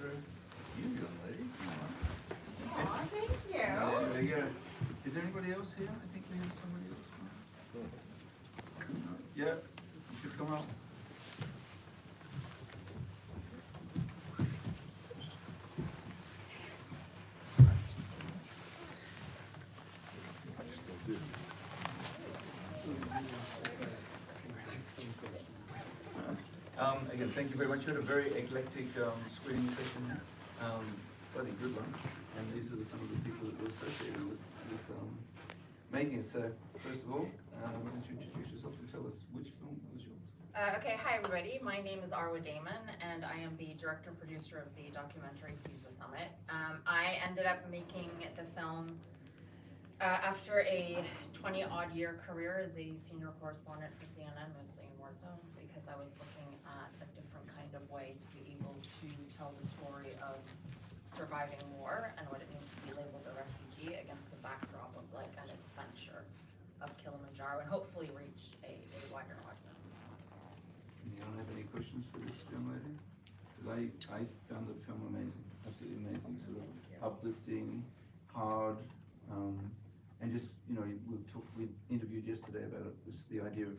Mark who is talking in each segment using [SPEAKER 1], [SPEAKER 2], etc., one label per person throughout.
[SPEAKER 1] for you, young lady.
[SPEAKER 2] Aw, thank you.
[SPEAKER 1] There we go. Is there anybody else here? I think we have somebody else. Yeah, you should come out. Again, thank you very much. You had a very eclectic screening session. Bloody good one. And these are some of the people that were associated with making it. So, first of all, why don't you introduce yourself and tell us which film was yours?
[SPEAKER 2] Okay, hi everybody. My name is Arwa, Damon, and I am the director-producer of the documentary Seize the Summit. I ended up making the film after a 20-odd year career as a senior correspondent for CNN, mostly in war zones, because I was looking at a different kind of way to be able to tell the story of surviving war and what it means to be labeled a refugee against the backdrop of like an adventure of Kilimanjaro and hopefully reach a wider audience.
[SPEAKER 1] You don't have any questions for this young lady? Because I found the film amazing, absolutely amazing, sort of uplifting, hard, and just, you know, we interviewed yesterday about it, the idea of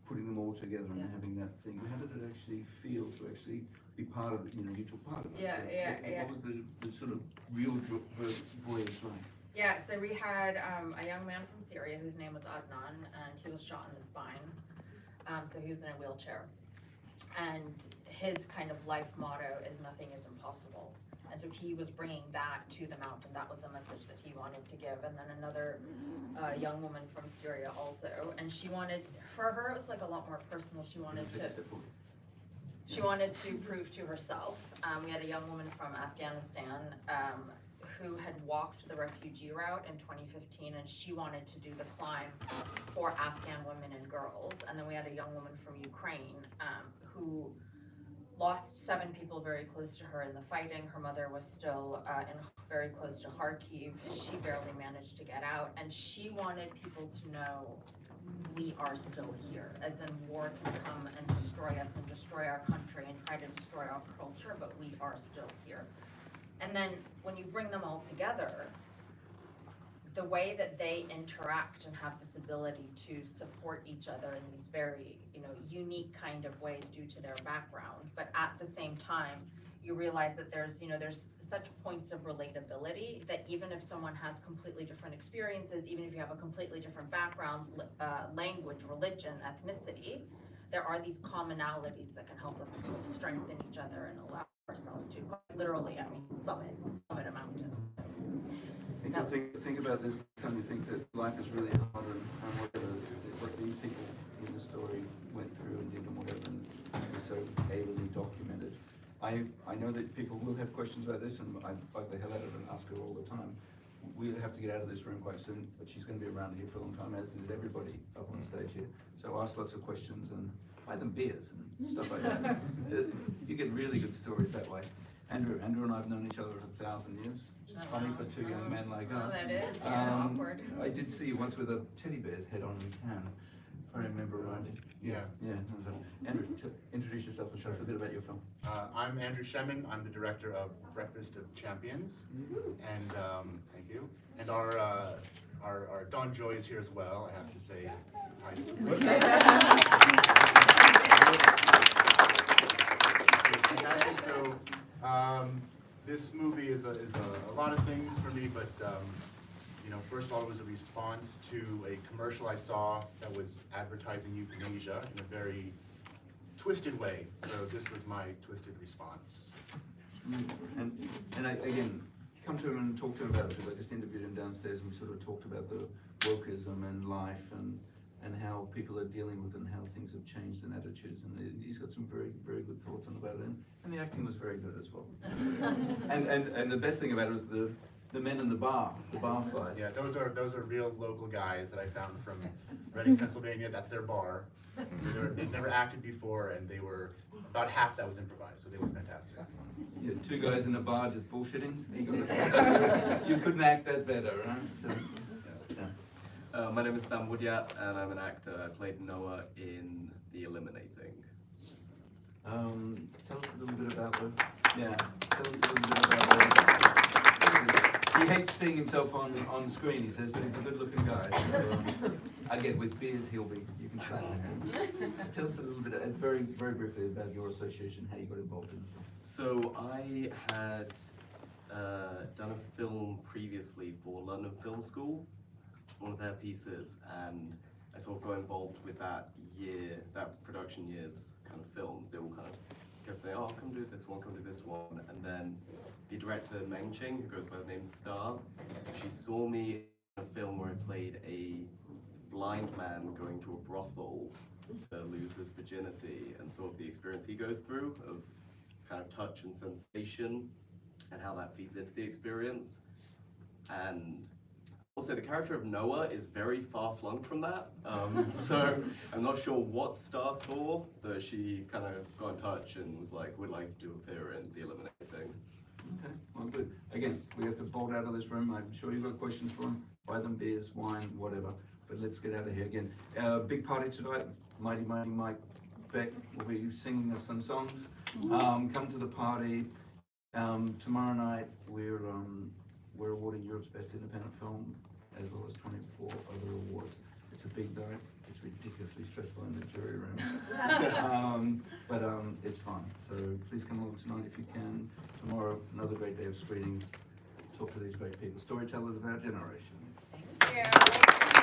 [SPEAKER 1] putting them all together and having that thing. How did it actually feel to actually be part of it? You know, you took part of it. What was the sort of real voyage like?
[SPEAKER 2] Yeah, so we had a young man from Syria whose name was Adnan, and he was shot in the spine. So he was in a wheelchair. And his kind of life motto is nothing is impossible. And so he was bringing that to the mountain. That was the message that he wanted to give. And then another young woman from Syria also. And she wanted, for her, it was like a lot more personal. She wanted to prove to herself. We had a young woman from Afghanistan who had walked the refugee route in 2015, and she wanted to do the climb for Afghan women and girls. And then we had a young woman from Ukraine who lost 7 people very close to her in the fighting. Her mother was still very close to Kharkiv. She barely managed to get out, and she wanted people to know we are still here, as in war can come and destroy us and destroy our country and try to destroy our culture, but we are still here. And then when you bring them all together, the way that they interact and have this ability to support each other in these very, you know, unique kind of ways due to their background, but at the same time, you realize that there's such points of relatability that even if someone has completely different experiences, even if you have a completely different background, language, religion, ethnicity, there are these commonalities that can help us strengthen each other and allow ourselves to, literally, I mean, summit a mountain.
[SPEAKER 1] Think about this time you think that life is really hard and what these people in the story went through and did and whatever, and it's so ably documented. I know that people will have questions about this, and I bug the hell out of her and ask her all the time. We'll have to get out of this room quite soon, but she's going to be around here for a long time, as is everybody up on stage here. So ask lots of questions and buy them beers and stuff like that. You get really good stories that way. Andrew and I have known each other 1,000 years. It's funny for 2 young men like us.
[SPEAKER 2] That is, awkward.
[SPEAKER 1] I did see you once with a teddy bear's head on in Cannes. If I remember rightly.
[SPEAKER 3] Yeah.
[SPEAKER 1] Andrew, introduce yourself and tell us a bit about your film.
[SPEAKER 3] I'm Andrew Shemin. I'm the director of Breakfast of Champions, and thank you. And our Don Joy is here as well. I have to say hi to some. So this movie is a lot of things for me, but you know, first of all, it was a response to a commercial I saw that was advertising euthanasia in a very twisted way. So this was my twisted response.
[SPEAKER 1] And I, again, come to him and talk to him about it, because I just interviewed him downstairs and we sort of talked about the wokeism and life and how people are dealing with it and how things have changed in attitudes, and he's got some very, very good thoughts on about it, and the acting was very good as well. and the best thing about it was the men in the bar flies.
[SPEAKER 3] Yeah, those are real local guys that I found from Reading, Pennsylvania. That's their bar. So they'd never acted before, and they were about half that was improvised, so they were fantastic.
[SPEAKER 1] Yeah, 2 guys in a bar just bullshitting. You couldn't act that better, right? So, yeah.
[SPEAKER 4] My name is Woodyatt, and I'm an actor. I played Noah in The Eliminating.
[SPEAKER 1] Tell us a little bit about Tell us a little bit about he hates seeing himself on screen, he says, but he's a good-looking guy. So, again, with beers, he'll be. You can stand there. Tell us a little bit, very briefly, about your association, how you got involved in the film.
[SPEAKER 4] So I had done a film previously for London Film School, one of their pieces, and I sort of got involved with that production year's kind of films. They all kind of kept saying, oh, come do this one, and then the director, Meng Ching, who goes by the name Star, she saw me in a film where I played a blind man going to a brothel to lose his virginity, and sort of the experience he goes through of kind of touch and sensation, and how that feeds into the experience. And also, the character of Noah is very far-flung from that, so I'm not sure what Star saw, that she kind of got in touch and was like, would like to appear in The Eliminating.
[SPEAKER 1] Okay, well, good. Again, we have to bolt out of this room. I'm sure you've got questions for them. Buy them beers, wine, whatever. But let's get out of here again. Big party tonight. Mighty Mike Beck will be singing us some songs. Come to the party. Tomorrow night, we're awarding Europe's Best Independent Film, as well as 24 other awards. It's a big night. It's ridiculously stressful in the jury room. But it's fun. So please come along tonight if you can. Tomorrow, another great day of screenings. Talk to these great people. Storytellers of our generation.
[SPEAKER 2] Thank you.